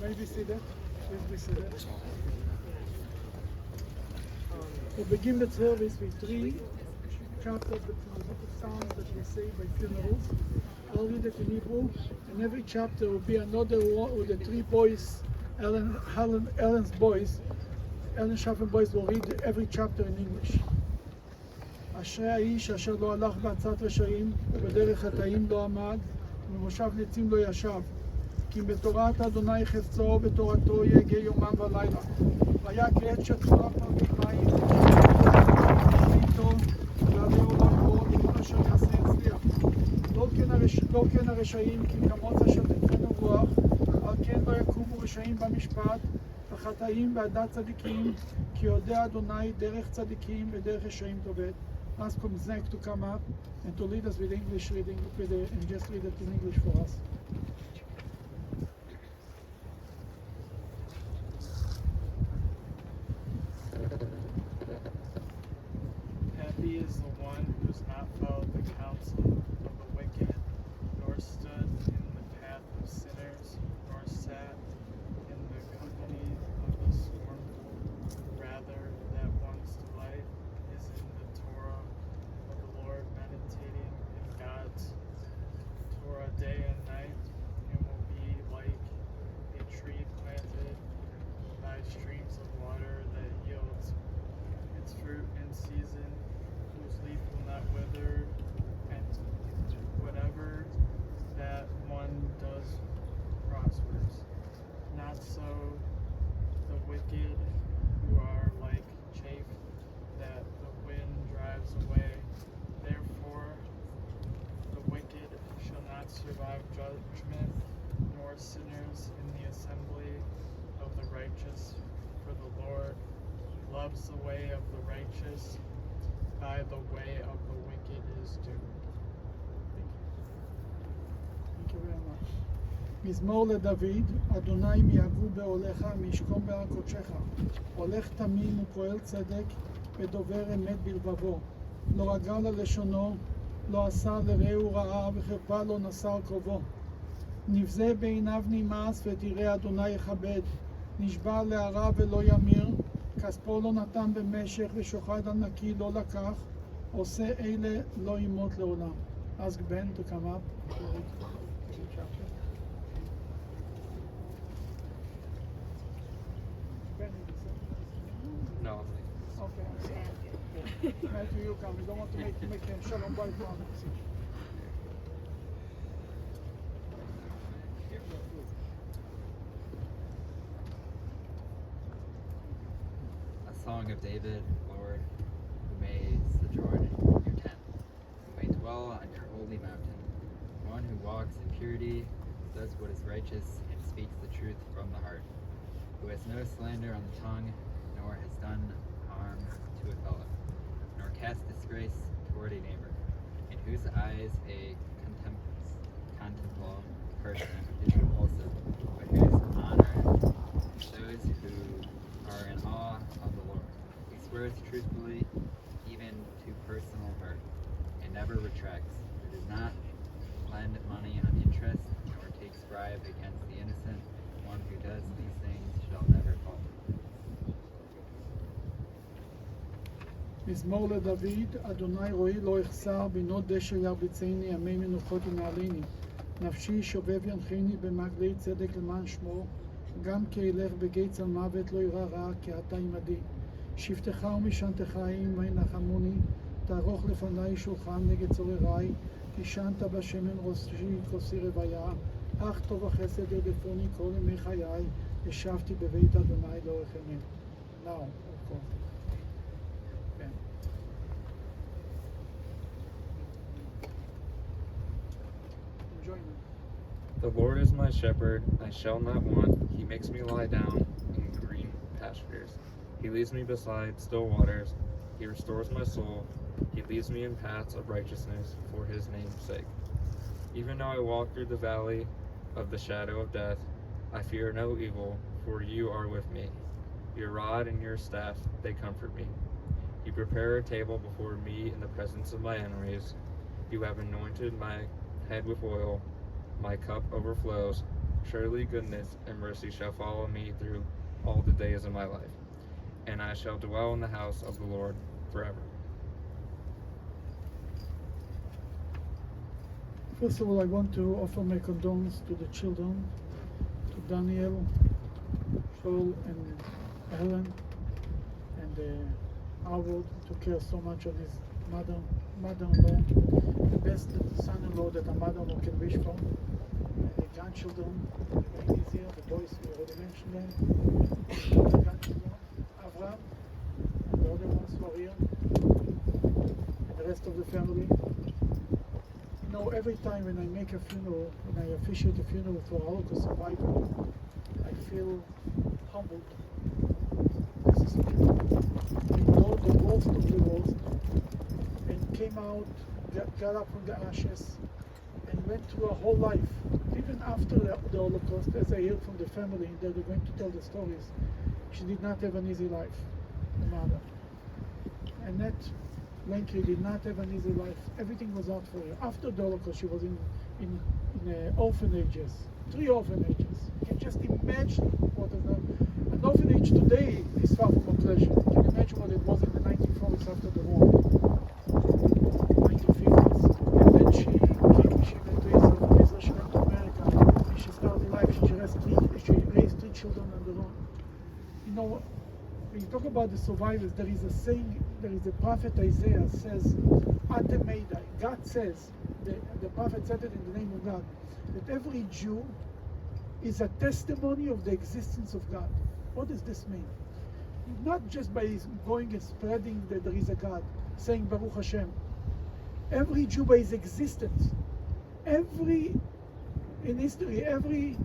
May be seated. Please be seated. We begin the service with 3 chapters from the book of Psalms that we say by funerals. I'll read it in Hebrew, and every chapter will be another one with the 3 boys, Ellen's boys. Ellen Schaffen boys will read every chapter in English. אשרי האיש אשר לא הלך בעצת רשעים ובדרך חטאים לא עמד ובמושב לצים לא ישב כי בתורת אדוני חפצו ובתורתו יגע יומם ולילה והיה כעת שתורה פרמי מים איתו ועליהו לא יבור וכל אשר יעשה יצליח לא כן הרשעים כי כמות אשר תצאנו רוח על כן לא יקומו רשעים במשפט וחטאים בעדת צדיקים כי יודע אדוני דרך צדיקים ודרך רשעים תאבד. Ask Zach to come up and to lead us with English reading and just read it in English for us. Happy is the one who has not followed the counsel of the wicked, nor stood in the path of sinners, nor sat in the company of the scornful. Rather, that one's delight is in the Torah of the Lord, meditating in God's Torah day and night, and will be like a tree planted by streams of water that yields its fruit in season, whose leaf will not wither, and whatever that one does prospers. Not so the wicked, who are like chaff that the wind drives away. Therefore, the wicked shall not survive judgment, nor sinners in the assembly of the righteous. For the Lord loves the way of the righteous, by the way of the wicked is doomed. Thank you very much. מזמור לדוד, אדוני מיהגו בעולך, משכום בהר קודשך. הולך תמים ופועל צדק, ודובר אמת בלבבו. לא רגע ללשונו, לא עשה לרעהו רעה, וחרפה לא נשא על קרובו. נבזה בעיניו נמאס, ותראה אדוני יכבד. נשבע להרע ולא ימיר, כספו לא נתן במשך, ושוחד על נקי לא לקח, עושה אלה לא ימות לעולם. Ask Ben to come up. No. Okay, I'm sorry. Matthew, you come. We don't want to make him shalom by promise. A song of David, Lord, who made sojourn in your tent, who may dwell on your holy mountain, one who walks in purity, does what is righteous, and speaks the truth from the heart, who has no slander on the tongue, nor has done harm to a fellow, nor cast disgrace toward a neighbor, in whose eyes a contemptible person is repulsive, but whose honor those who are in awe of the Lord. He swears truthfully, even to personal hurt, and never retracts. He does not lend money on interest, nor takes bribe against the innocent. One who does these things shall never fall. מזמור לדוד, אדוני רואי לא אחסר, בינות דשא ירביצני, ימי מנוחות ינעלני. נפשי שובב ינחני במעגלי צדק למען שמו, גם כי אלך בגיא צל מוות לא ירא רע, כי אתה עמדי. שבטך ומשענתך עמי נחמוני, תערוך לפני שולחן נגד צורריי, תישנת בשמן ראשי כוסי רוויה, אך טוב החסד ירדפוני כל ימי חיי, ישבתי בבית אדוני לאורך ימים. Now, of course. Ben. Enjoy them. The Lord is my shepherd, I shall not want. He makes me lie down in green pastures. He leads me beside still waters. He restores my soul. He leads me in paths of righteousness for his name's sake. Even though I walk through the valley of the shadow of death, I fear no evil, for you are with me. Your rod and your staff, they comfort me. You prepare a table before me in the presence of my enemies. You have anointed my head with oil. My cup overflows. Surely goodness and mercy shall follow me through all the days of my life, and I shall dwell in the house of the Lord forever. First of all, I want to offer my condolences to the children, to Daniel, Joel, and Helen, and Howard took care so much of his mother-in-law, the best son-in-law that a mother-in-law can wish for. And the grandchildren, remain easier, the boys, we already mentioned them. The grandchildren, Avram, and the other ones who are here, and the rest of the family. You know, every time when I make a funeral, when I officiate a funeral for a Holocaust survivor, I feel humbled. This is people who know the worst of the worst and came out, got up from the ashes, and went through a whole life. Even after the Holocaust, as I heard from the family, that they're going to tell the stories, she did not have an easy life, the mother. Annette Lancry did not have an easy life. Everything was out for her. After the Holocaust, she was in orphanages, 3 orphanages. You can just imagine what an orphanage today is far from a pleasure. You can imagine what it was in the 1940s after the war, 1950s. And then she went to Israel, she went to America, and she started life. She raised 3 children on her own. You know, when you talk about the survivors, there is a saying, there is a prophet Isaiah says, Atemeidai. God says, the prophet said it in the name of God, that every Jew is a testimony of the existence of God. What does this mean? Not just by going and spreading that there is a God, saying Baruch Hashem. Every Jew by his existence, in history, every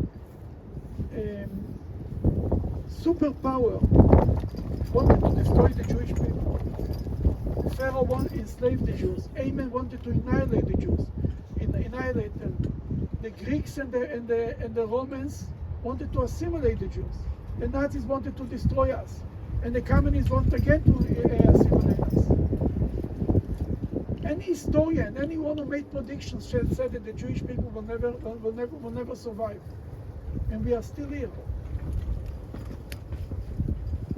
superpower wanted to destroy the Jewish people. Pharaoh wanted to enslave the Jews. Haman wanted to annihilate the Jews, annihilate them. The Greeks and the Romans wanted to assimilate the Jews. The Nazis wanted to destroy us, and the communists want again to assimilate us. Any historian, anyone who made predictions said that the Jewish people will never survive, and we are still here.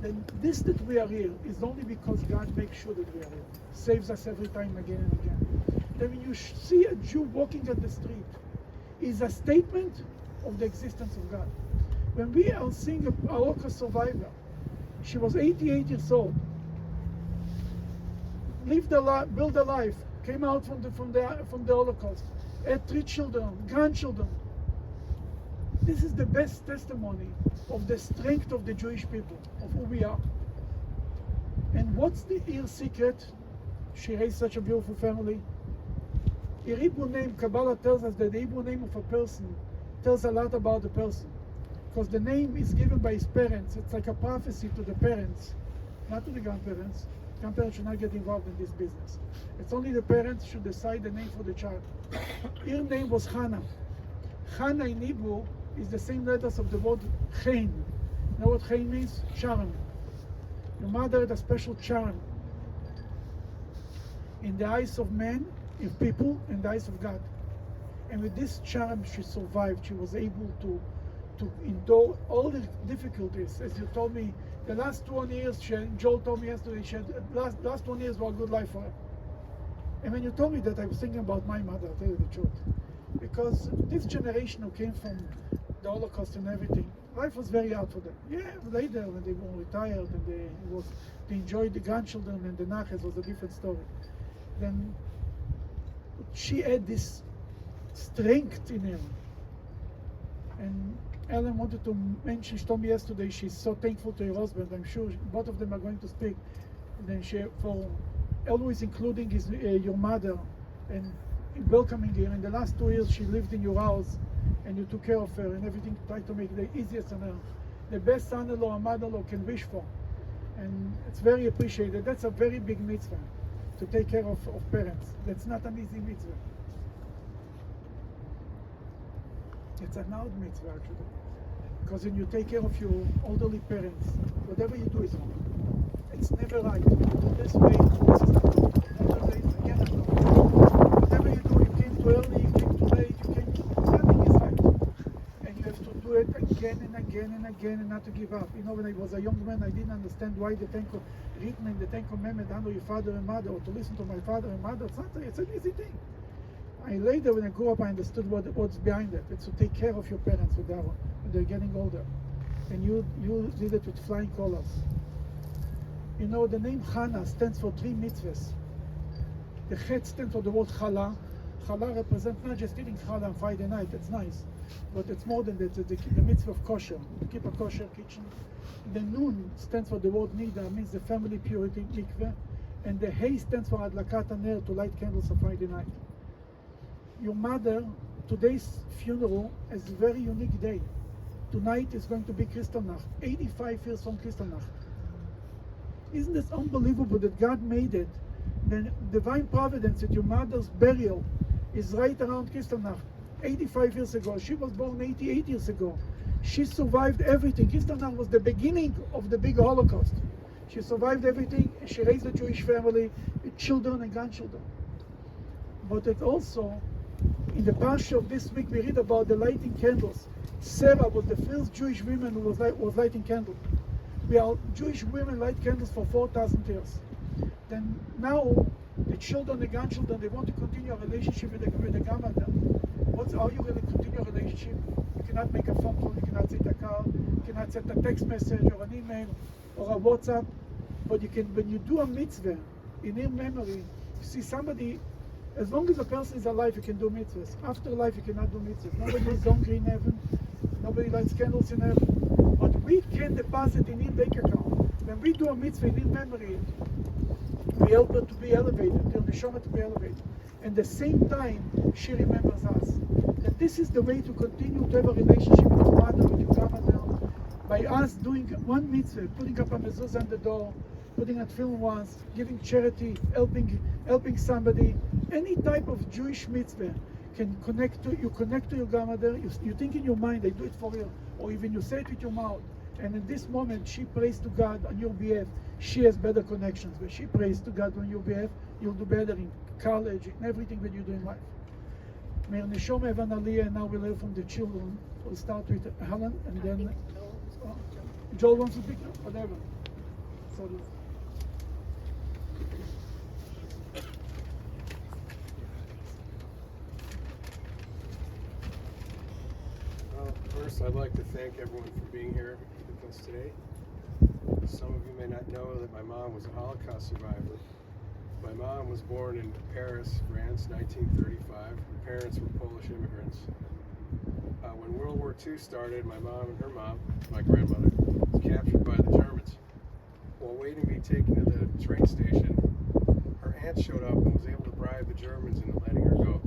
And this that we are here is only because God makes sure that we are here, saves us every time again and again. Then when you see a Jew walking on the street, is a statement of the existence of God. When we are seeing a Holocaust survivor, she was 88 years old, lived a life, built a life, came out from the Holocaust, had 3 children, grandchildren. This is the best testimony of the strength of the Jewish people, of who we are. And what's the real secret? She raised such a beautiful family. The Hebrew name, Kabbalah tells us that the Hebrew name of a person tells a lot about the person. Because the name is given by his parents. It's like a prophecy to the parents, not to the grandparents. Grandparents should not get involved in this business. It's only the parents should decide the name for the child. Her name was Hannah. Hannah in Hebrew is the same letters of the word Chen. You know what Chen means? Charm. Your mother had a special charm in the eyes of men, in people, in the eyes of God. And with this charm, she survived. She was able to endure all the difficulties. As you told me, the last 20 years, Joel told me yesterday, last 20 years were a good life for her. And when you told me that, I was thinking about my mother, I'll tell you the truth. Because this generation who came from the Holocaust and everything, life was very hard for them. Yeah, later when they were retired and they enjoyed the grandchildren and the nachas was a different story. Then she had this strength in her. And Ellen wanted to mention, she told me yesterday, she's so thankful to her husband. I'm sure both of them are going to speak. And then she, for always including your mother and welcoming her. In the last 2 years, she lived in your house and you took care of her and everything, tried to make it the easiest on her. The best son-in-law or mother-in-law can wish for. And it's very appreciated. That's a very big mitzvah, to take care of parents. That's not an easy mitzvah. It's an hard mitzvah actually. Because when you take care of your elderly parents, whatever you do is wrong. It's never right. You do this way, this is not wrong. Another way, again not wrong. Whatever you do, you came too early, you came too late, nothing is right. And you have to again and again and not to give up. You know, when I was a young man, I didn't understand why written in the Ten Commandments, honor your father and mother, or to listen to my father and mother. It's an easy thing. Later, when I grew up, I understood what's behind it. It's to take care of your parents when they're getting older. And you did it with flying colors. You know, the name Chana stands for 3 mitzvahs. The Chet stands for the word Chala. Chala represents not just eating challah on Friday night, that's nice, but it's more than that. It's the mitzvah of kosher, to keep a kosher kitchen. The Nun stands for the word Nida, means the family purity, mikveh. And the Hey stands for Adlakat Haner, to light candles on Friday night. Your mother, today's funeral is a very unique day. Tonight is going to be Kristallnacht, 85 years from Kristallnacht. Isn't this unbelievable that God made it? The divine providence that your mother's burial is right around Kristallnacht, 85 years ago. She was born 88 years ago. She survived everything. Kristallnacht was the beginning of the big Holocaust. She survived everything, and she raised a Jewish family with children and grandchildren. But it also, in the parsha of this week, we read about the lighting candles. Sarah was the first Jewish woman who was lighting candles. Jewish women light candles for 4,000 years. Then now, the children, the grandchildren, they want to continue a relationship with the grandmother. How are you going to continue a relationship? You cannot make a phone call, you cannot send a call, you cannot send a text message or an email or a WhatsApp. But you can, when you do a mitzvah, in your memory, you see somebody, as long as a person is alive, you can do mitzvahs. After life, you cannot do mitzvahs. Nobody is hungry in heaven. Nobody lights candles in heaven. But we can deposit in your bank account. When we do a mitzvah in your memory, we help her to be elevated, the neshama to be elevated. And at the same time, she remembers us. That this is the way to continue to have a relationship with your mother, with your grandmother, by us doing one mitzvah, putting up a mezuzah on the door, putting a film once, giving charity, helping somebody. Any type of Jewish mitzvah can connect to your grandmother. You think in your mind, I do it for you, or even you say it with your mouth. And in this moment, she prays to God on your behalf. She has better connections. When she prays to God on your behalf, you'll do better in college, in everything that you do in life. May Neshama have an aliyah, and now we'll hear from the children. We'll start with Helen, and then Joel wants to pick up, whatever. So, first, I'd like to thank everyone for being here with us today. Some of you may not know that my mom was a Holocaust survivor. My mom was born in Paris, France, 1935. Her parents were Polish immigrants. When World War II started, my mom and her mom, my grandmother, was captured by the Germans. While waiting to be taken to the train station, her aunt showed up and was able to bribe the Germans into letting her go.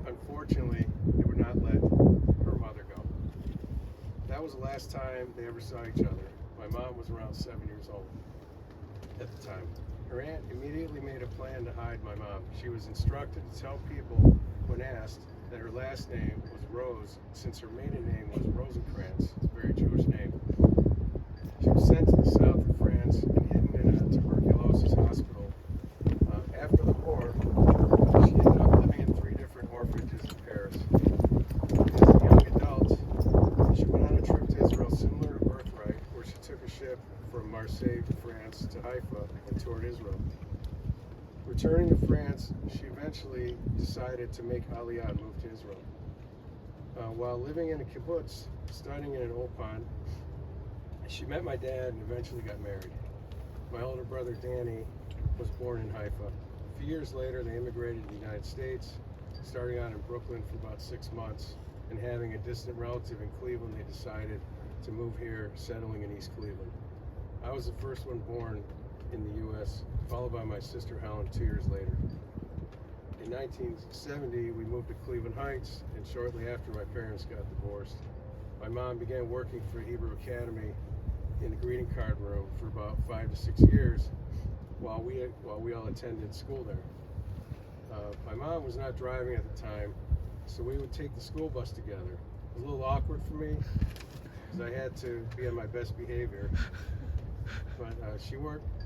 Unfortunately, they would not let her mother go. That was the last time they ever saw each other. My mom was around 7 years old at the time. Her aunt immediately made a plan to hide my mom. She was instructed to tell people when asked that her last name was Rose, since her maiden name was Rosencrantz. It's a very Jewish name. She was sent to the south of France and hidden in a tuberculosis hospital. After the war, she ended up living in 3 different orphanages in Paris. As a young adult, she went on a trip to Israel similar to Birthright, where she took a ship from Marseille, France to Haifa and toured Israel. Returning to France, she eventually decided to make Aliyah and move to Israel. While living in a kibbutz, studying in an Ulpan, she met my dad and eventually got married. My older brother Danny was born in Haifa. A few years later, they immigrated to the United States, starting out in Brooklyn for about 6 months, and having a distant relative in Cleveland, they decided to move here, settling in East Cleveland. I was the first one born in the U.S., followed by my sister Helen 2 years later. In 1970, we moved to Cleveland Heights, and shortly after, my parents got divorced. My mom began working for Hebrew Academy in the greeting card room for about 5 to 6 years, while we all attended school there. My mom was not driving at the time, so we would take the school bus together. It was a little awkward for me, because I had to be on my best behavior. But she worked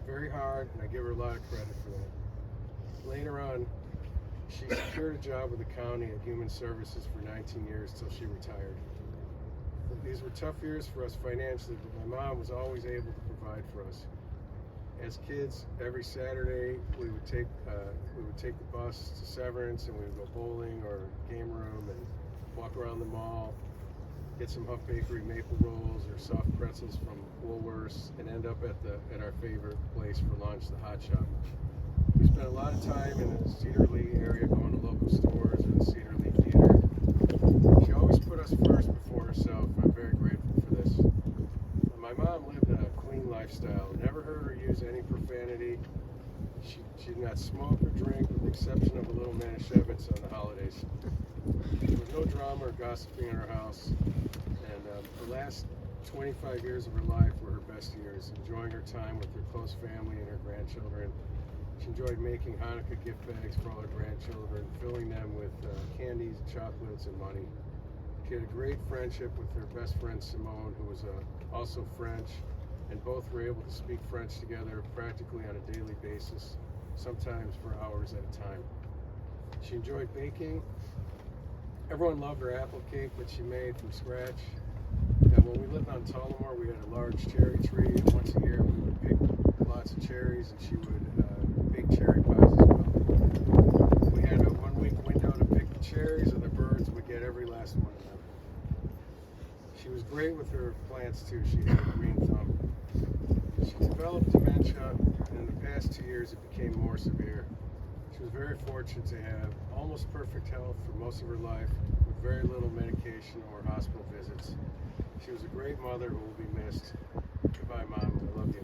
very hard, and I give her a lot of credit for that. Later on, she secured a job with the county at Human Services for 19 years till she retired. These were tough years for us financially, but my mom was always able to provide for us. As kids, every Saturday we would take the bus to Severance, and we would go bowling or game room and walk around the mall, get some Huff Bakery maple rolls or soft pretzels from Woolworths, and end up at our favorite place for lunch, the Hot Shop. We spent a lot of time in the Cedar Lee area, going to local stores or the Cedar Lee Theater. She always put us first before herself, and I'm very grateful for this. My mom lived a clean lifestyle. Never heard her use any profanity. She did not smoke or drink, with the exception of a little Manischewitz on the holidays. There was no drama or gossiping in her house, and the last 25 years of her life were her best years, enjoying her time with her close family and her grandchildren. She enjoyed making Hanukkah gift bags for all her grandchildren, filling them with candies, chocolates, and money. She had a great friendship with her best friend Simone, who was also French, and both were able to speak French together practically on a daily basis, sometimes for hours at a time. She enjoyed baking. Everyone loved her apple cake that she made from scratch. And when we lived on Tullamore, we had a large cherry tree, and once a year we would pick lots of cherries, and she would bake cherry pies as well. We had a 1-week window to pick the cherries, and the birds would get every last one of them. She was great with her plants too. She had a green thumb. She developed dementia, and in the past 2 years it became more severe. She was very fortunate to have almost perfect health for most of her life, with very little medication or hospital visits. She was a great mother who will be missed. Goodbye, Mom. I love you.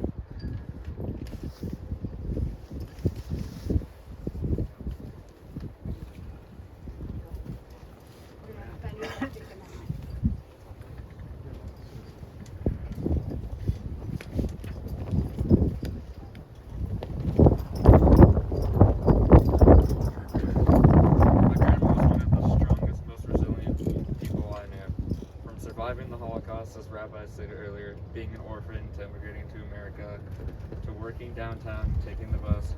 Surviving the Holocaust, as Rabbi stated earlier, being an orphan, to immigrating to America, to working downtown, taking the bus,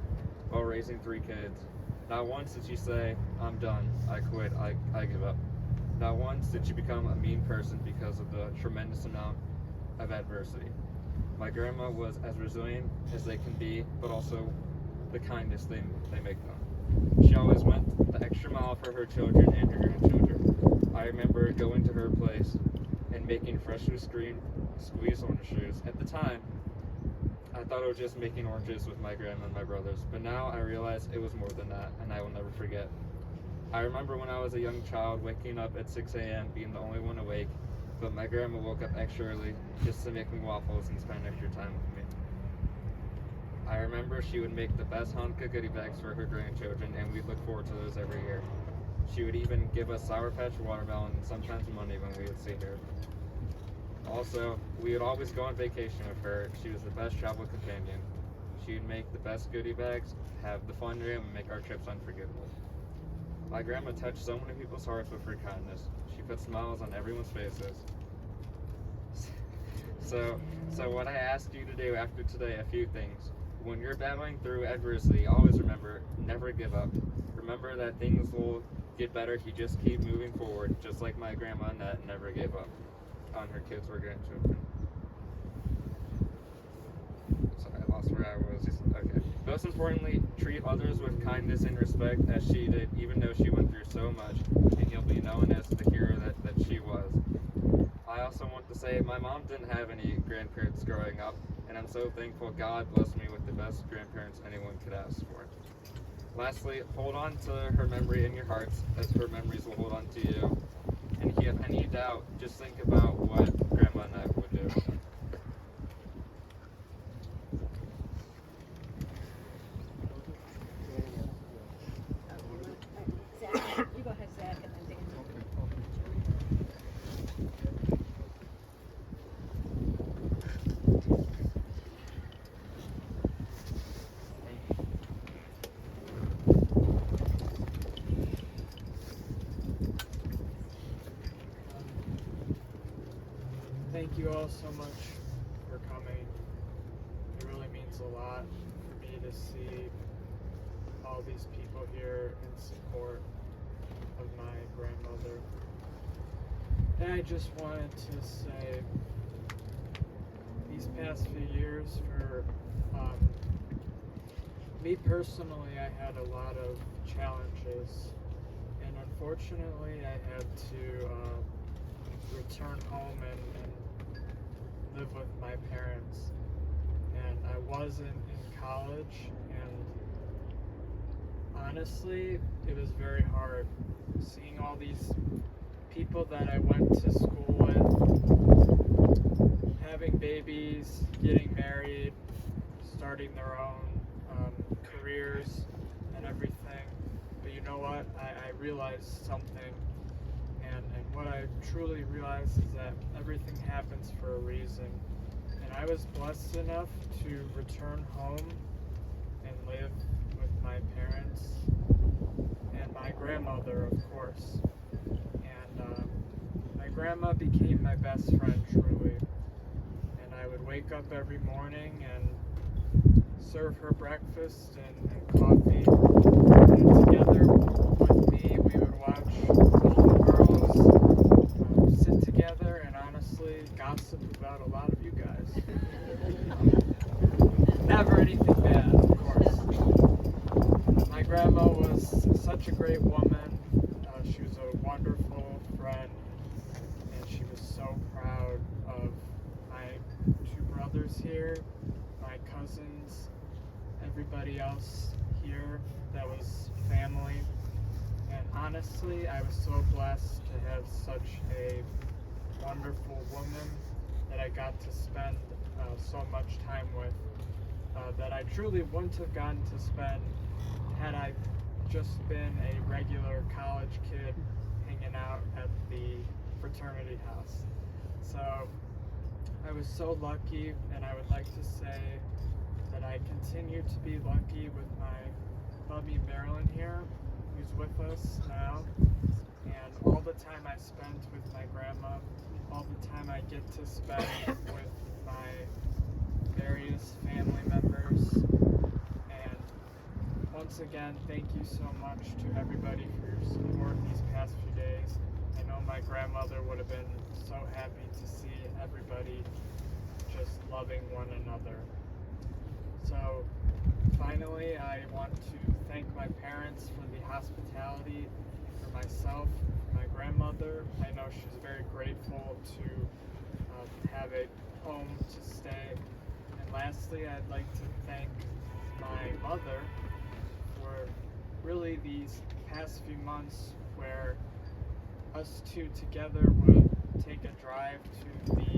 while raising 3 kids. Not once did she say, "I'm done, I quit, I give up." Not once did she become a mean person because of the tremendous amount of adversity. My grandma was as resilient as they can be, but also the kindest they make them. She always went the extra mile for her children and her grandchildren. I remember going to her place and making freshly squeezed orange juice. At the time, I thought I was just making oranges with my grandma and my brothers, but now I realize it was more than that, and I will never forget. I remember when I was a young child waking up at 6 a.m. being the only one awake, but my grandma woke up extra early just to make me waffles and spend extra time with me. I remember she would make the best Hanukkah goodie bags for her grandchildren, and we'd look forward to those every year. She would even give us Sour Patch watermelon and sometimes money when we would see her. Also, we would always go on vacation with her. She was the best travel companion. She would make the best goodie bags, have the fun room, and make our trips unforgettable. My grandma touched so many people's hearts with her kindness. She put smiles on everyone's faces. So what I ask you to do after today, a few things. When you're battling through adversity, always remember, never give up. Remember that things will get better if you just keep moving forward, just like my grandma Annette never gave up on her kids or grandchildren. Sorry, I lost where I was. Okay. Most importantly, treat others with kindness and respect as she did, even though she went through so much, and you'll be known as the hero that she was. I also want to say my mom didn't have any grandparents growing up, and I'm so thankful God blessed me with the best grandparents anyone could ask for. Lastly, hold on to her memory in your hearts, as her memories will hold on to you. And if you have any doubt, just think about what Grandma and I would do. Zach, you go ahead, Zach, and then Dan. Thank you all so much for coming. It really means a lot for me to see all these people here in support of my grandmother. then I just wanted to say, these past few years, for me personally, I had a lot of challenges, and unfortunately, I had to return home and live with my parents. And I wasn't in college, and honestly, it was very hard seeing all these people that I went to school with having babies, getting married, starting their own careers and everything. But you know what? I realized something, and what I truly realized is that everything happens for a reason. And I was blessed enough to return home and live with my parents and my grandmother, of course. And my grandma became my best friend, truly. And I would wake up every morning and serve her breakfast and coffee. And together with me, we would watch Golden Girls, sit together, and honestly gossip about a lot of you guys. Never anything bad, of course. My grandma was such a great woman. She was a wonderful friend, and she was so proud of my two brothers here, my cousins, everybody else here that was family. And honestly, I was so blessed to have such a wonderful woman that I got to spend so much time with, that I truly wouldn't have gotten to spend had I just been a regular college kid hanging out at the fraternity house. So I was so lucky, and I would like to say that I continue to be lucky with my hubby Marilyn here, who's with us now, and all the time I spent with my grandma, all the time I get to spend with my various family members. And once again, thank you so much to everybody for your support these past few days. I know my grandmother would have been so happy to see everybody just loving one another. So finally, I want to thank my parents for the hospitality, for myself, for my grandmother. I know she's very grateful to have a home to stay. And lastly, I'd like to thank my mother for really these past few months where us two together would take a drive to the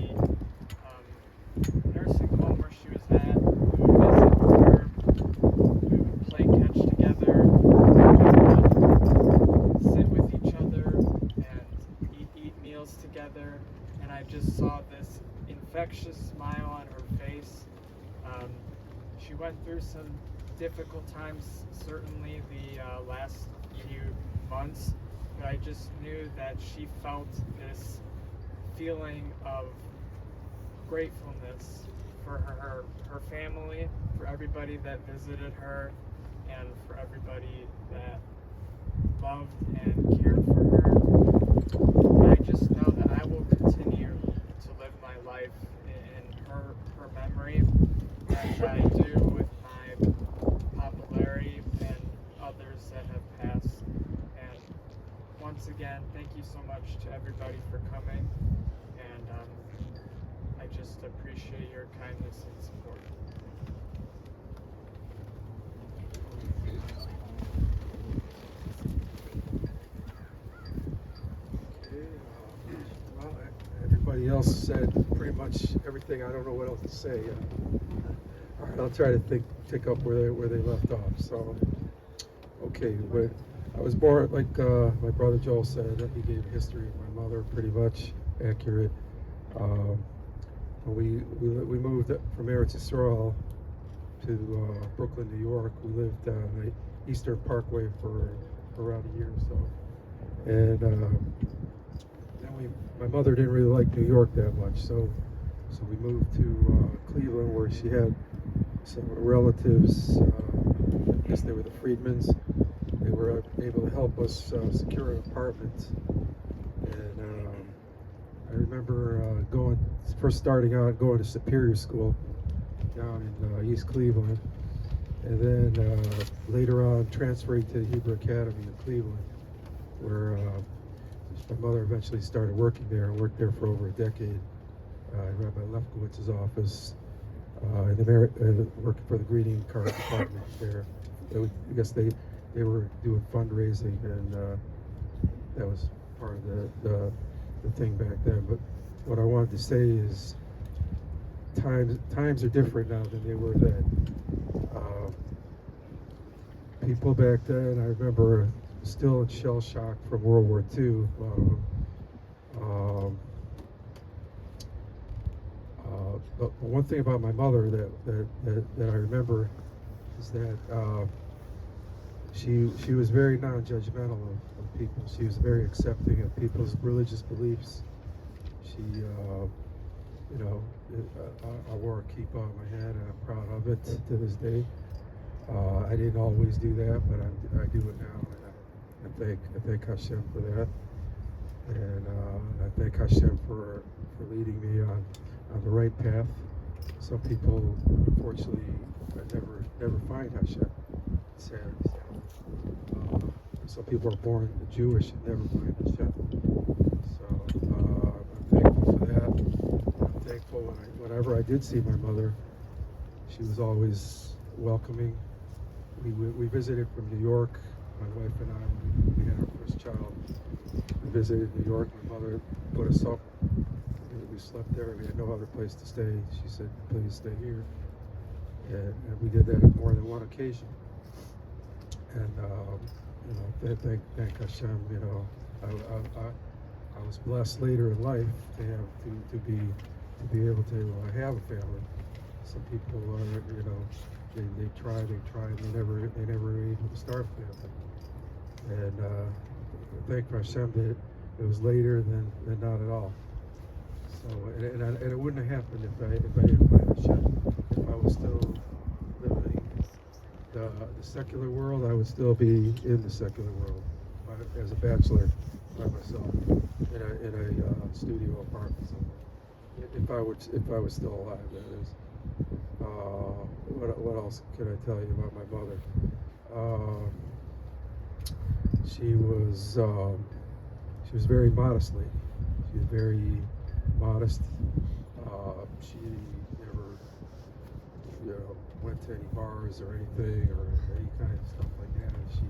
nursing home where she was at. We would visit with her. We would play catch together. We would sit with each other and eat meals together. And I just saw this infectious smile on her face. She went through some difficult times, certainly the last few months, but I just knew that she felt this feeling of gratefulness for her family, for everybody that visited her, and for everybody that loved and cared for her. And I just know that I will continue to live my life in her memory, as I do with my Papa Larry and others that have passed. And once again, thank you so much to everybody for coming, and I just appreciate your kindness and support. Well, everybody else said pretty much everything. I don't know what else to say. All right, I'll try to pick up where they left off. So, okay, but I was born, like my brother Joel said, he gave a history of my mother, pretty much accurate. We moved from Eretz Yisrael to Brooklyn, New York. We lived on the Eastern Parkway for around a year or so. And then my mother didn't really like New York that much, so we moved to Cleveland, where she had some relatives. I guess they were the Friedmans. They were able to help us secure an apartment, and I remember first starting out going to Superior School down in East Cleveland, and then later on transferring to the Hebrew Academy in Cleveland, where my mother eventually started working there and worked there for over a decade. Rabbi Lefkowitz's office, working for the greeting card department there. I guess they were doing fundraising, and that was part of the thing back then. But what I wanted to say is times are different now than they were then. People back then, I remember, still in shell shock from World War II. But one thing about my mother that I remember is that she was very non-judgmental of people. She was very accepting of people's religious beliefs. She, I wore a kippah on my head, and I'm proud of it to this day. I didn't always do that, but I do it now, and I thank Hashem for that, and I thank Hashem for leading me on the right path. Some people, unfortunately, never find Hashem. It's sad. Some people are born Jewish and never find Hashem. So I'm thankful for that. I'm thankful whenever I did see my mother, she was always welcoming. We visited from New York, my wife and I, when we had our first child. We visited New York. My mother put us up. We slept there. We had no other place to stay. She said, "Please stay here." And we did that on more than one occasion. And thank Hashem. I was blessed later in life to be able to have a family. Some people are, they try, and they never were able to start a family. And thank Hashem that it was later than not at all. So, and it wouldn't have happened if I didn't find Hashem. If I was still living the secular world, I would still be in the secular world as a bachelor by myself in a studio apartment somewhere. If I was still alive, that is. What else can I tell you about my mother? She was very modest lady. She was very modest. She never, went to any bars or anything or any kind of stuff like that. She,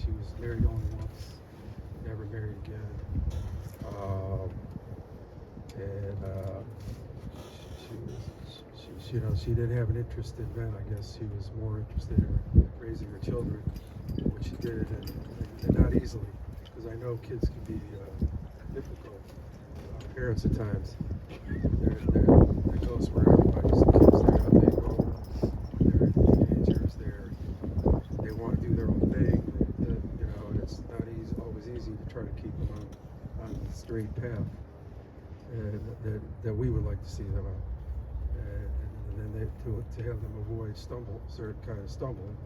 she was married only once, never married again. She didn't have an interest in men. I guess she was more interested in raising her children, which she did, and not easily, because I know kids can be difficult. Parents at times. That goes for everybody. Some kids, they grow, they're teenagers, they want to do their own thing. And it's not always easy to try to keep them on the straight path, and that we would like to see them on. And then to have them avoid certain kind of stumbling.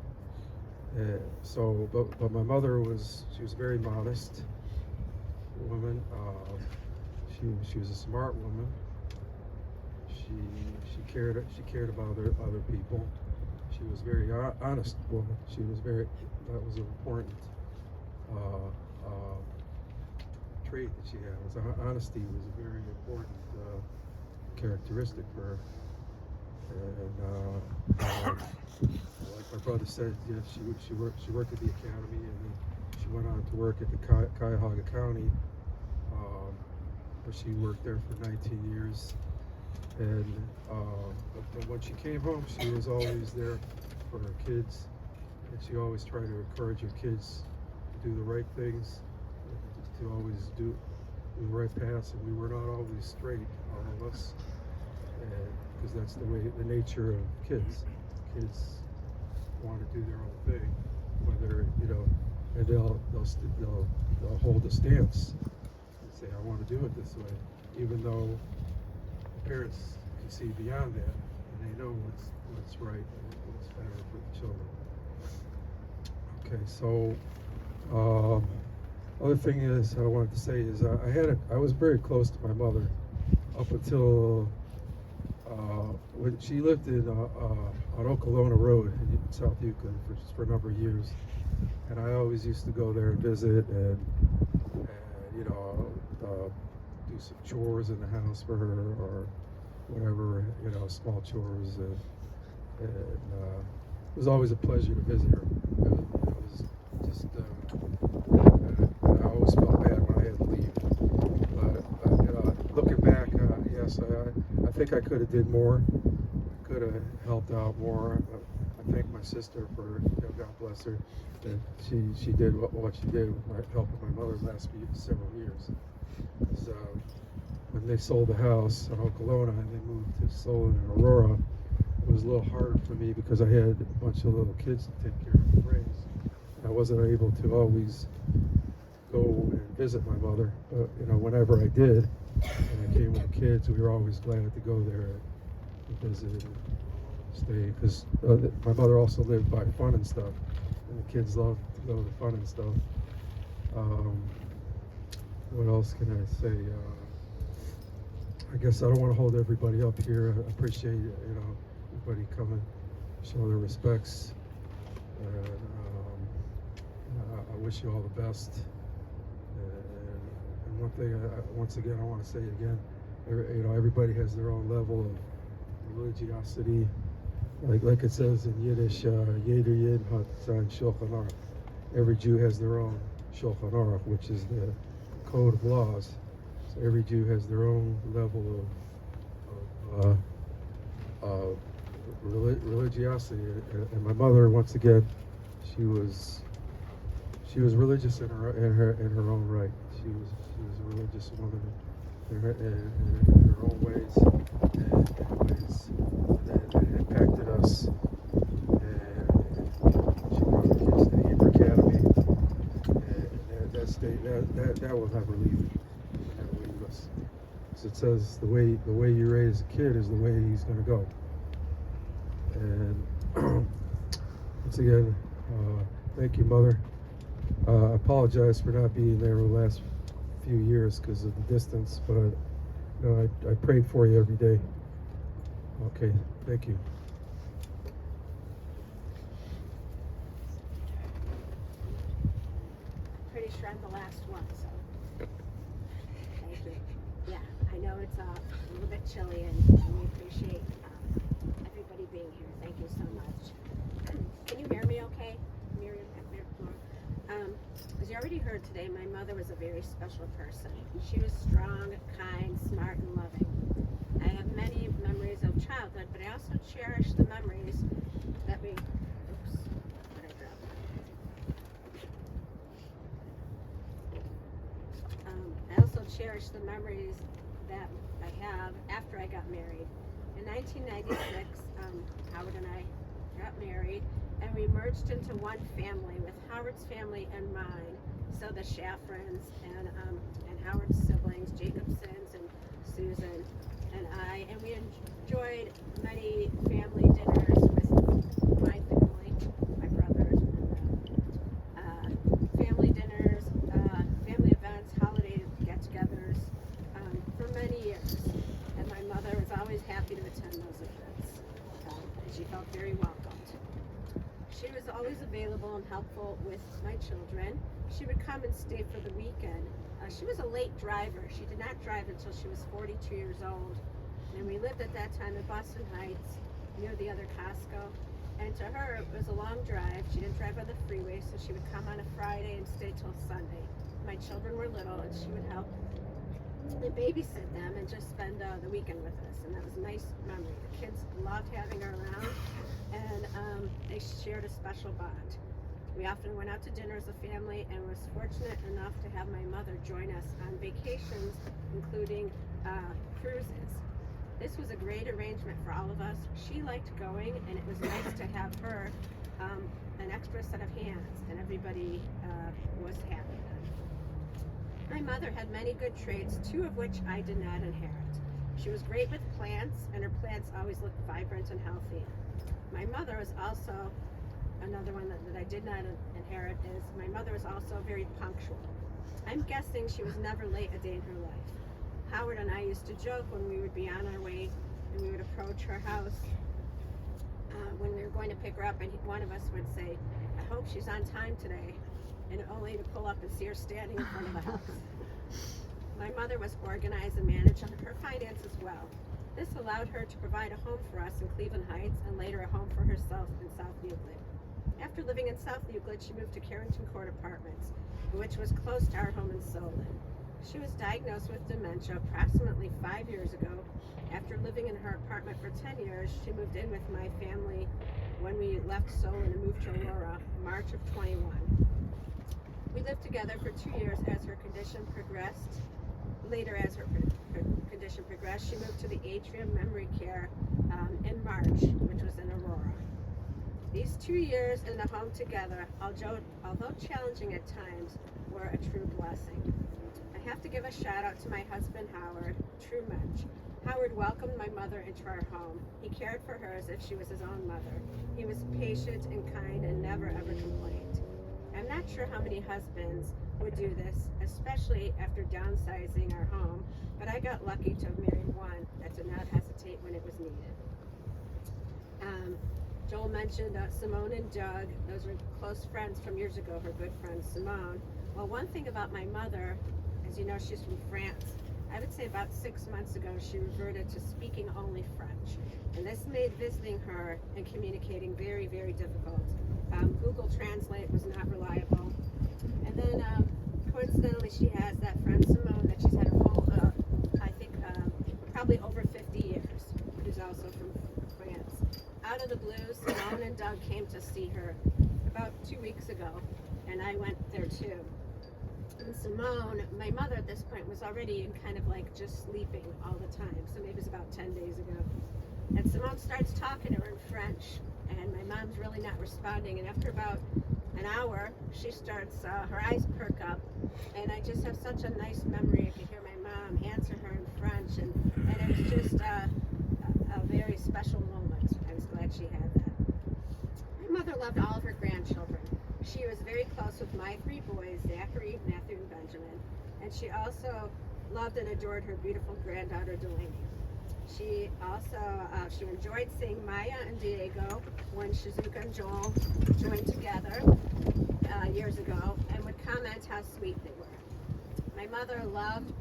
But my mother was very modest woman. She was a smart woman. She cared about other people. She was very honest woman. That was an important trait that she had. Honesty was a very important characteristic for her. And like my brother said, she worked at the academy, and then she went on to work at the Cuyahoga County, where she worked there for 19 years. And but when she came home, she was always there for her kids, and she always tried to encourage her kids to do the right things, to always do the right paths. And we were not always straight, all of us. Because that's the nature of kids. Kids want to do their own thing, whether and they'll hold a stance and say, "I want to do it this way," even though the parents can see beyond that and they know what's right and what's better for the children. Okay, so Other thing is I wanted to say is I was very close to my mother up until when she lived in on Okolona Road in South Yukon for a number of years, and I always used to go there and visit and you know do some chores in the house for her or whatever, you know, small chores, and it was always a pleasure to visit her. It was just I always felt bad when I had to leave, but you know, looking back, yes, I think I could have did more. I could have helped out more. I thank my sister for, you know, God bless her, that she did what she did with helping my mother the last several years. Because when they sold the house in Okolona and they moved to sold it in Aurora, it was a little harder for me because I had a bunch of little kids to take care of and raise. I wasn't able to always go and visit my mother, but you know, whenever I did, and I came with the kids, we were always glad to go there and visit and stay, because my mother also lived by Fun and Stuff, and the kids loved to go to Fun and Stuff. What else can I say? I guess I don't want to hold everybody up here. I appreciate, you know, everybody coming, show their respects, and I wish you all the best. And one thing, once again, I want to say again, you know, everybody has their own level of religiosity. Like it says in Yiddish, Jeder Yid hat sein Shulchan Aruch. Every Jew has their own Shulchan Aruch, which is the code of laws. So every Jew has their own level of religiosity. And my mother, once again, she was religious in her own right. She was a religious woman in her own ways, and in ways that impacted us. And she brought the kids to the Hebrew Academy, and that will never leave us. So it says the way you raise a kid is the way he's going to go. And once again, thank you, Mother. I apologize for not being there the last few years because of the distance, but you know, I prayed for you every day. Okay, thank you. Pretty sure I'm the last one, so thank you. Yeah, I know it's a little bit chilly, and we appreciate everybody being here. Thank you so much. Can you hear me okay? Miriam, as you already heard today, my mother was a very special person. She was strong, kind, smart, and loving. I have many memories of childhood, but I also cherish the memories that we, what did I drop? I also cherish the memories that I have after I got married. In 1996, Howard and I got married, and we merged into one family with Howard's family and mine. So the Shaffrons and Howard's siblings, Jacobsons and Susan and I, and we enjoyed many family dinners with my family, my brothers, and family dinners, family events, holiday get-togethers for many years. And my mother was always happy to attend those events, and she felt very welcomed. She was always available and helpful with my children. She would come and stay for the weekend. She was a late driver. She did not drive until she was 42 years old. And we lived at that time in Boston Heights, near the other Costco. And to her, it was a long drive. She didn't drive on the freeway, so she would come on a Friday and stay till Sunday. My children were little, and she would help and babysit them and just spend the weekend with us. And that was a nice memory. The kids loved having her around, and they shared a special bond. We often went out to dinner as a family and was fortunate enough to have my mother join us on vacations, including cruises. This was a great arrangement for all of us. She liked going, and it was nice to have her an extra set of hands, and everybody was happy then. My mother had many good traits, two of which I did not inherit. She was great with plants, and her plants always looked vibrant and healthy. My mother was also, another one that I did not inherit is, my mother was also very punctual. I'm guessing she was never late a day in her life. Howard and I used to joke when we would be on our way and we would approach her house when we were going to pick her up, and one of us would say, I hope she's on time today, and only to pull up and see her standing in front of the house. My mother was organized and managed her finances well. This allowed her to provide a home for us in Cleveland Heights and later a home for herself in South Euclid. After living in South Euclid, she moved to Carrington Court Apartments, which was close to our home in Solon. She was diagnosed with dementia approximately 5 years ago. After living in her apartment for 10 years, she moved in with my family when we left Solon and moved to Aurora, March of 21. We lived together for 2 years as her condition progressed. Later, as her condition progressed, she moved to the Atrium Memory Care in March, which was in Aurora. These 2 years in the home together, although challenging at times, were a true blessing. I have to give a shout out to my husband, Howard, true mensch. Howard welcomed my mother into our home. He cared for her as if she was his own mother. He was patient and kind and never ever complained. I'm not sure how many husbands would do this, especially after downsizing our home, but I got lucky to have married one that did not hesitate when it was needed. Joel mentioned Simone and Doug. Those were close friends from years ago, her good friend Simone. Well, one thing about my mother, as you know, she's from France. I would say about 6 months ago, she reverted to speaking only French. And this made visiting her and communicating very, very difficult. Google Translate was not reliable. And then, coincidentally, she has that friend Simone that she's had her whole, I think, probably over 50 years, who's also from France. Out of the blue, Simone and Doug came to see her about 2 weeks ago, and I went there too. And Simone, my mother at this point, was already in kind of like just sleeping all the time, so maybe it was about 10 days ago. And Simone starts talking to her in French, and my mom's really not responding, and after about an hour, she starts, her eyes perk up, and I just have such a nice memory. I could hear my mom answer her in French, and it was just a very special moment. I was glad she had that. My mother loved all of her grandchildren. She was very close with my 3 boys, Zachary, Matthew, and Benjamin, and she also loved and adored her beautiful granddaughter, Delaney. She also, she enjoyed seeing Maya and Diego when Shizuka and Joel joined together years ago, and would comment how sweet they were. My mother loved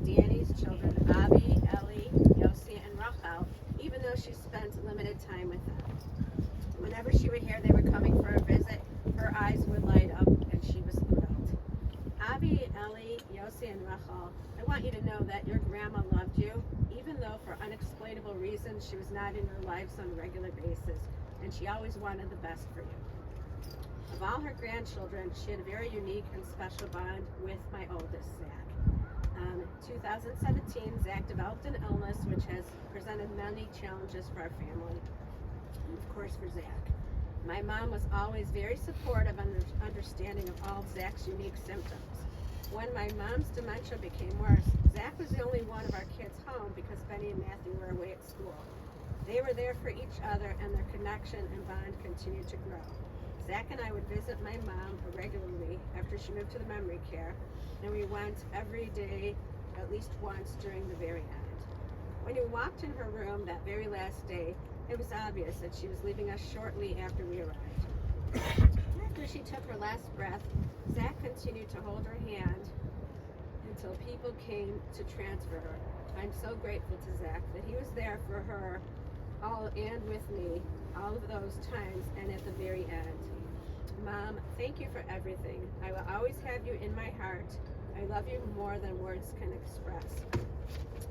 Danny's children, Avi, Ellie, Yossi, and Rachel, even though she spent limited time with them. Whenever she would hear they were coming for a visit, her eyes would light up and she was thrilled. Avi, Ellie, Yossi, and Rachel, I want you to know that your grandma loved you, even though for unexplainable reasons she was not in your lives on a regular basis, and she always wanted the best for you. Of all her grandchildren, she had a very unique and special bond with my oldest, Zach. In 2017, Zach developed an illness which has presented many challenges for our family, and of course for Zach. My mom was always very supportive and understanding of all of Zach's unique symptoms. When my mom's dementia became worse, Zach was the only one of our kids home because Benny and Matthew were away at school. They were there for each other, and their connection and bond continued to grow. Zach and I would visit my mom regularly after she moved to the memory care, and we went every day at least once during the very end. When we walked in her room that very last day, it was obvious that she was leaving us shortly after we arrived. After she took her last breath, Zach continued to hold her hand until people came to transfer her. I'm so grateful to Zach that he was there for her all and with me all of those times and at the very end. Mom, thank you for everything. I will always have you in my heart. I love you more than words can express.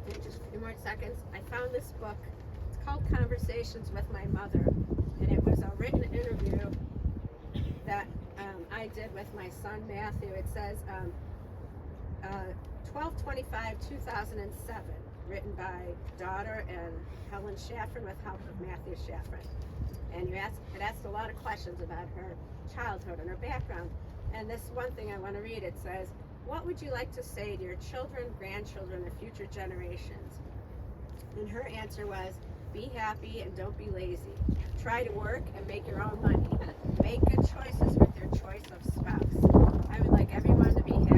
In just a few more seconds, I found this book. It's called Conversations with My Mother, and it was a written interview that I did with my son Matthew. It says 12/25/2007, written by daughter and Helen Shaffron with help of Matthew Shaffron. And it asked a lot of questions about her childhood and her background. And this one thing I want to read, it says, what would you like to say to your children, grandchildren, or future generations? And her answer was, be happy and don't be lazy. Try to work and make your own money. Make good choices with your choice of spouse. I would like everyone to be happy.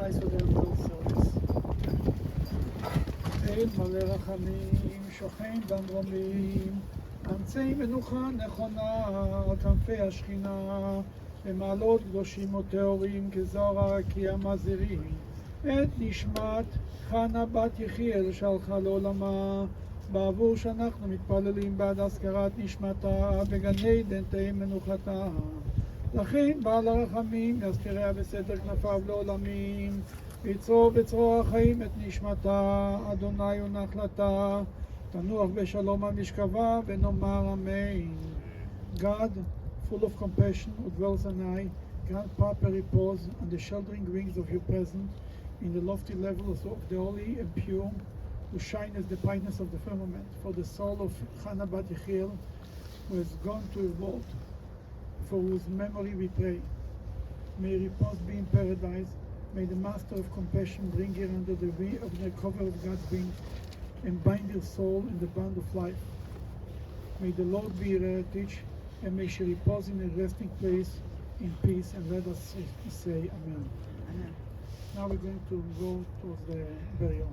nice for their little service. אל מלא רחמים, שוכן במרומים, אמצעי מנוחה נכונה על כנפי השכינה, במעלות קדושים וטהורים כזרע כי המזהירים את נשמת חנה בת יחיאל שהלכה לעולמה, בעבור שאנחנו מתפללים בעד הזכרת נשמתה בגן עדן תהא מנוחתה. לכן בעל הרחמים יזכריה בסתר כנפיו לעולמים, ויצרור בצרור החיים את נשמתה, אדוני ונחלתה, תנוח בשלום על משכבה ונאמר אמן. God, full of compassion, who dwells on high, grant proper repose on the sheltering wings of your presence, in the lofty levels of the holy and pure, who shine as the brightness of the firmament, for the soul of Chana Bat Yechiel, who has gone to a vault, for whose memory we pray. May repose be in paradise. May the Master of Compassion bring her under the cover of God's wings and bind her soul in the bond of life. May the Lord be her heritage, and may she repose in a resting place in peace, and let us say Amen. Amen. Now we're going to go towards the burial.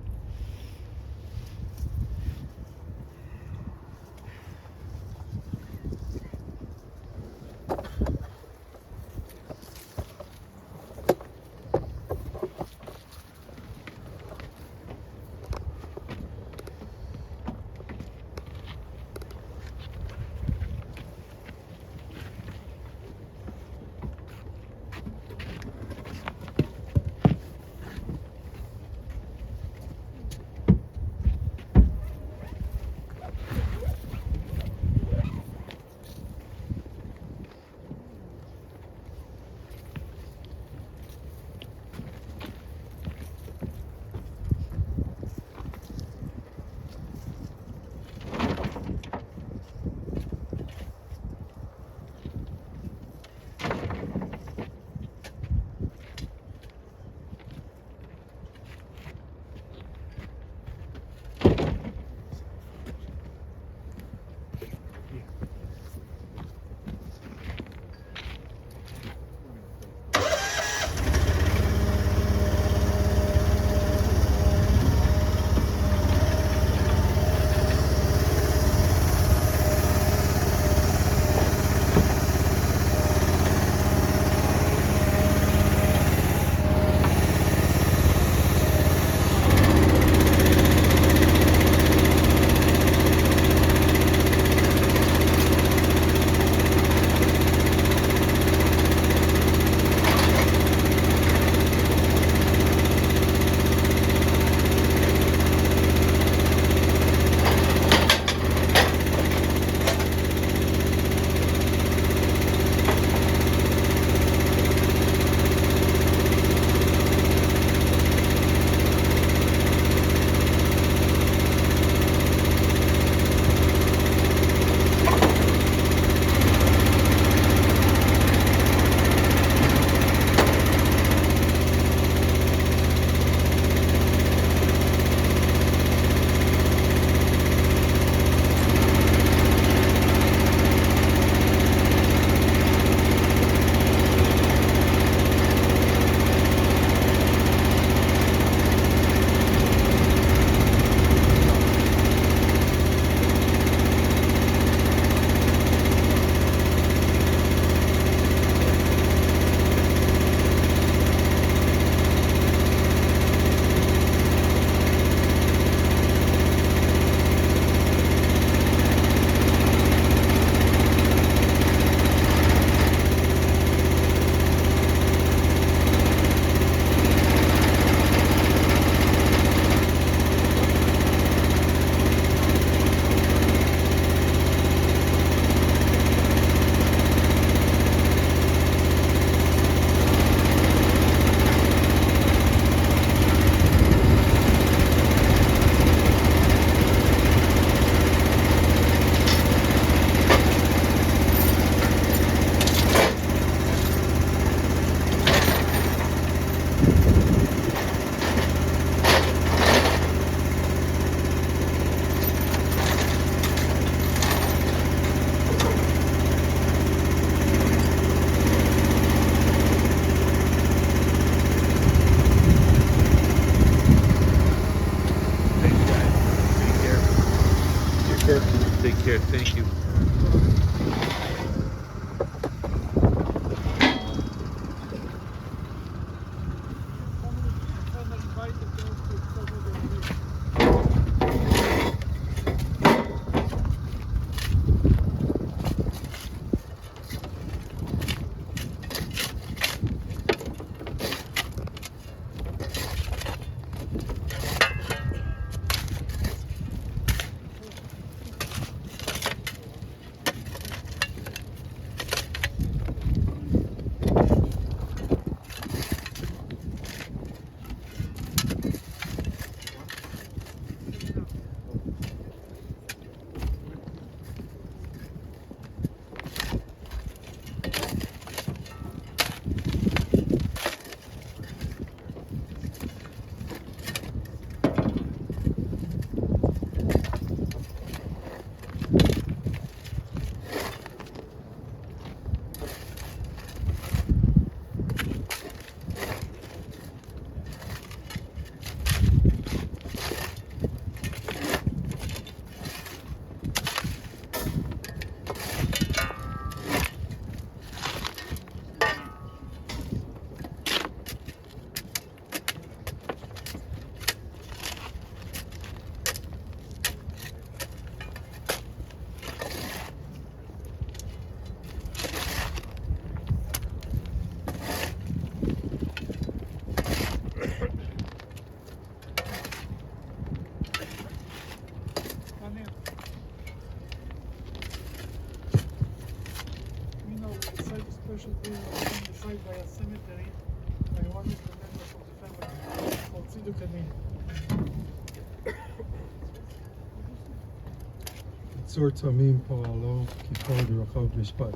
Tzur Tamim Po'alo Kipod Rachov Mishpat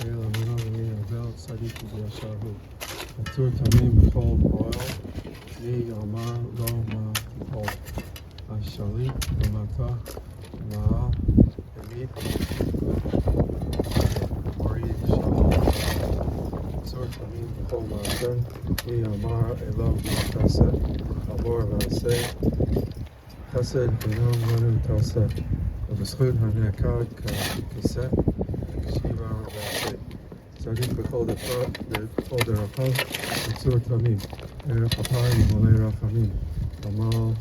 El Amin Avel Tzadik V'Yashahu Tzur Tamim B'Chol Po'el Mi Yomar Lo Ma Kipod Ashalit V'Mata Ma'al Emit Mari Shalom Tzur Tamim B'Chol Ma'asen Mi Yomar Elav Taseh Abor V'Aseh Chesed V'Nom Manu Taseh ובזכות הנעקד ככיסא, כשיבה ועשה. צדיק בכל דרכיו, בצור תמים, ערך אפיים ומלא רחמים, עמל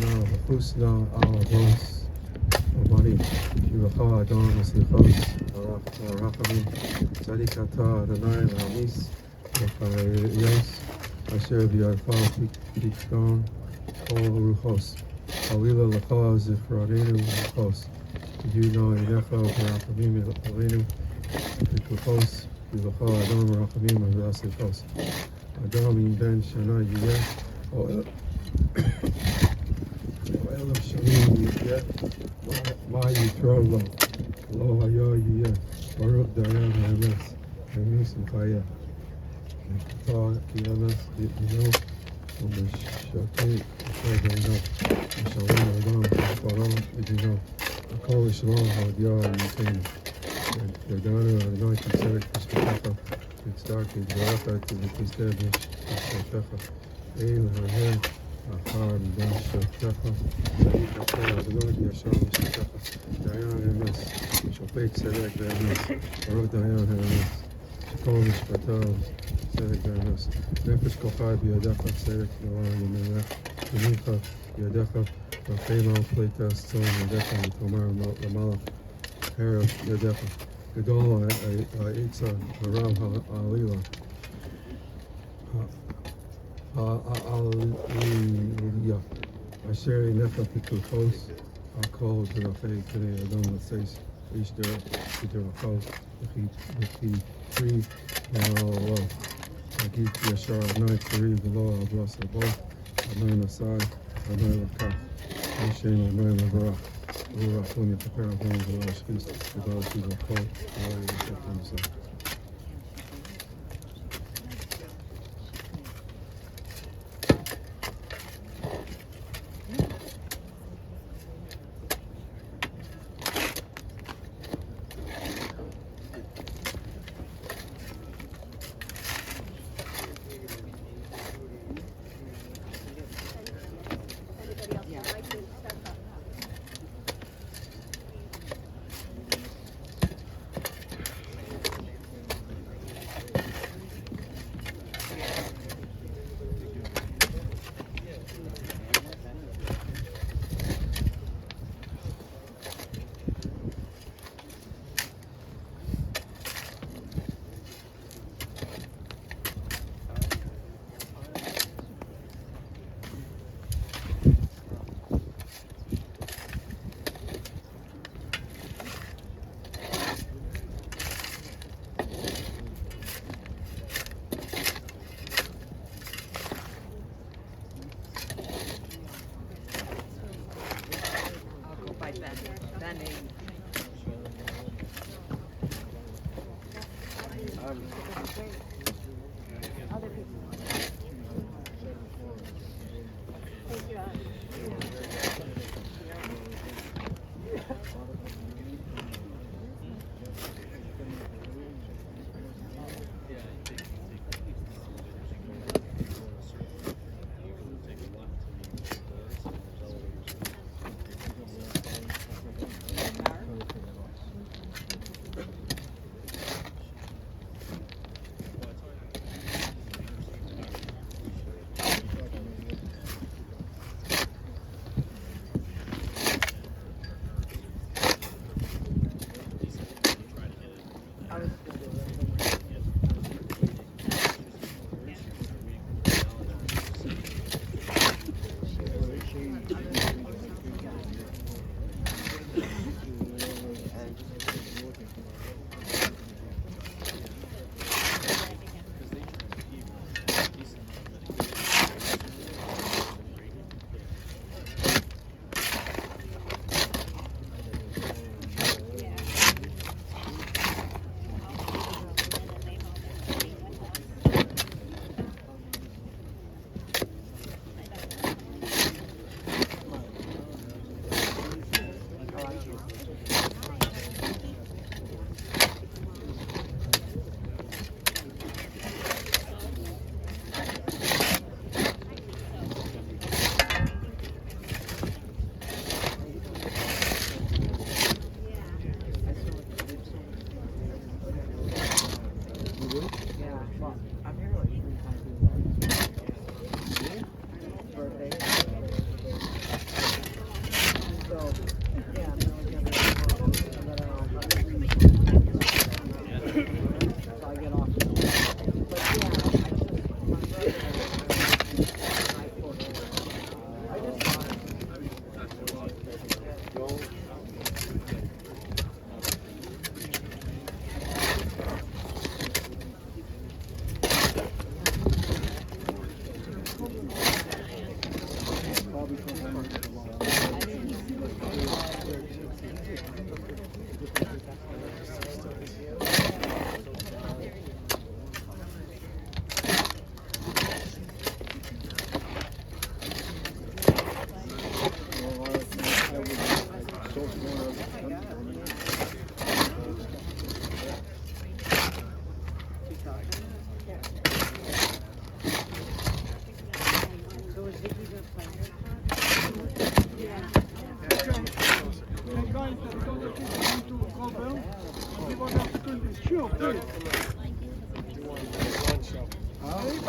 נא וחוס נא על אבוס ומרים, כי לך אדון וסליחוס ורחמים, צדיק אתה אדוני להעמיס ופריוס, אשר בידך תקטון כל רוחות. Alila Lacha Zifradenu Lakos. You know Inecha Rachamim Alenu Lakos. Lacha Adam Rachamim Alasifos. Adam Ben Shana Yeh. Oel Shanim Yeh. Ma Yitron Lo. Lo Hayo Yeh. Baruch Dayan Hamas. Hamas Mchaya. Ta Kiyamas Yino. ובשעתי אחרי גאינו, ושערים האדם ופרעם ודינו, הכל לשלום והודיעה יתנו. ידענו אדוני תצדק משפטיך, ותצדק ותברך ותסתה בשפטיך. אין להר אחר מבין שפטיך, צדיק אתה אדוני ישר משפטיך. דיין האמס, שופט צדק ואמס, ברוך דיין האמס, שכל משפטיו צדק ואמס. נפש כוחה בידיך צדק נורא ימיניך בידיך וחמה ופליטה צאן ידיך ותאמר למעלה הרב ידיך גדול העצה הרב העלילה העלייה אשר עיניך פיקוחוס הכל דרכי כדי אדם לצייס איש דרכו וכי פרי מעלו Agit Yashar Adonai Tziri V'lo Avlos Abo Adonai Nasai Adonai Lakach Hashem Adonai Lavarach Uru Rachum Yitaper Avon V'lo Ashchis V'lo Ashchis V'chol V'lo Yishach Yisach.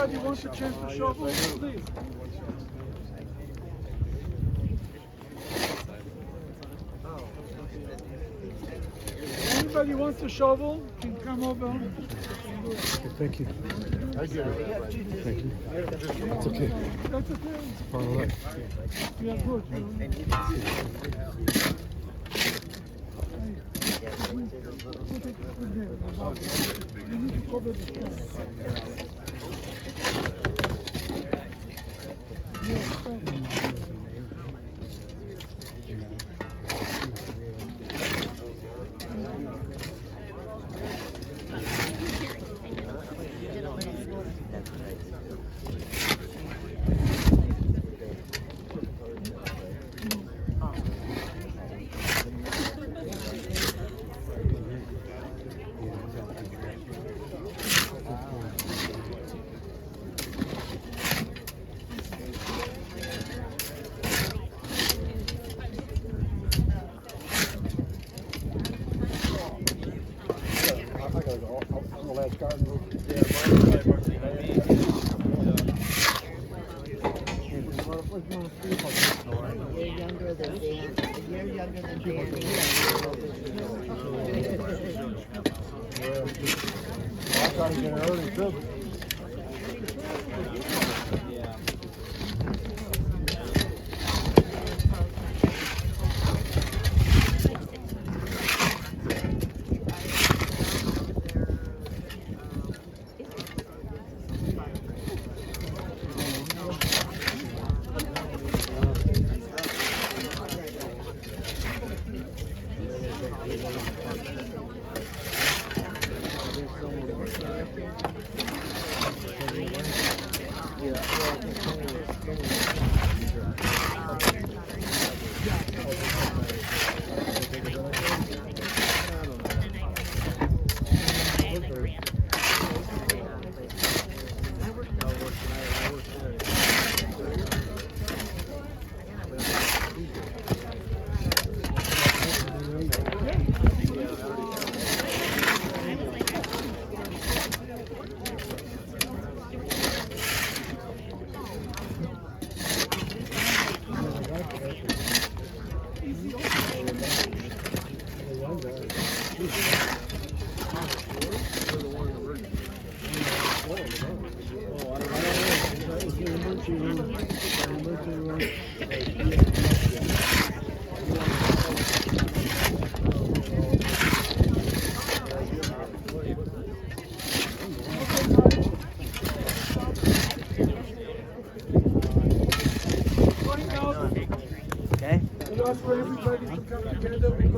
Anybody wants a chance to shovel, please. Anybody wants to shovel can come over. Thank you. Thank you. It's okay. That's okay. It's part of life. Yeah, good. You need to cover the floor. Yes, thank you.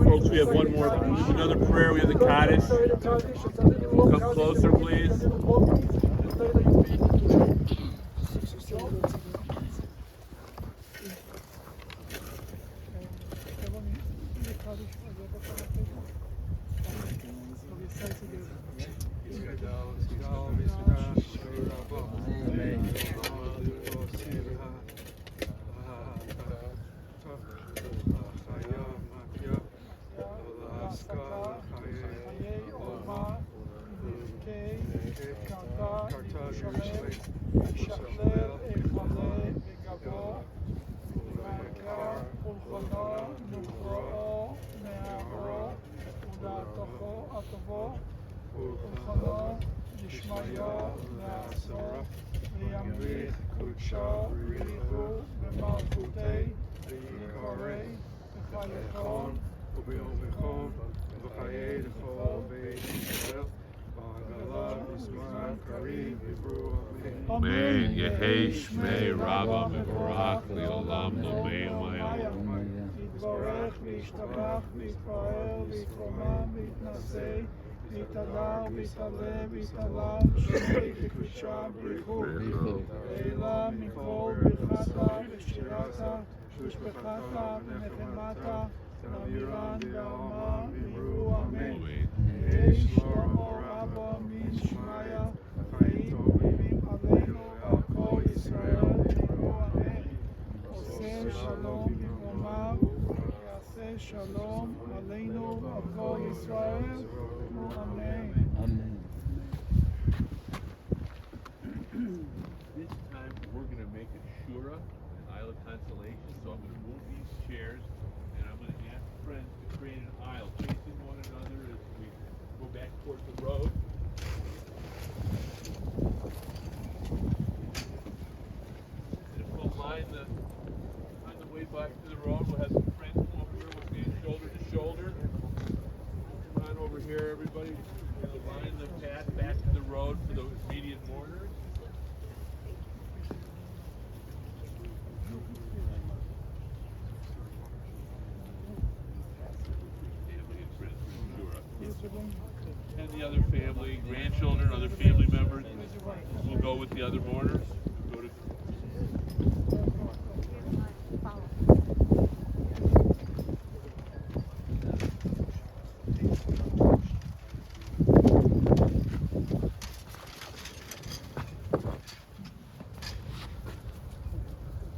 Folks, we have one more, another prayer. We have the Kaddish. Come closer, please. Amen. Yehei Shmei Rabba Mevorach Leolam Lo Me'omayim. יתברך וישתבח ויתפאר ויתרומם ויתנשא ויתהדר ויתעלה ויתעלם שמי וקדושה בריחו לעילה מכל ברכתה ושירתה ושבחתה ונחמתה נמירן ועלמה ויראו אמן. יהי שלמה רבא מן שמיא חיים טובים עלינו ועל כל ישראל ויראו אמן. עושה שלום במרומיו יעשה שלום עלינו ועל כל ישראל אמן. This time we're going to make a shura, an Isle of Consolation. So I'm going to move these chairs and I'm going to ask friends to create an aisle facing one another as we go back towards the road. And if we'll line the way back to the road, we'll have some friends come over here. We'll stand shoulder to shoulder. Come on over here, everybody. We'll line the path back to the road for the immediate mourners. And the other family, grandchildren, other family members will go with the other mourners.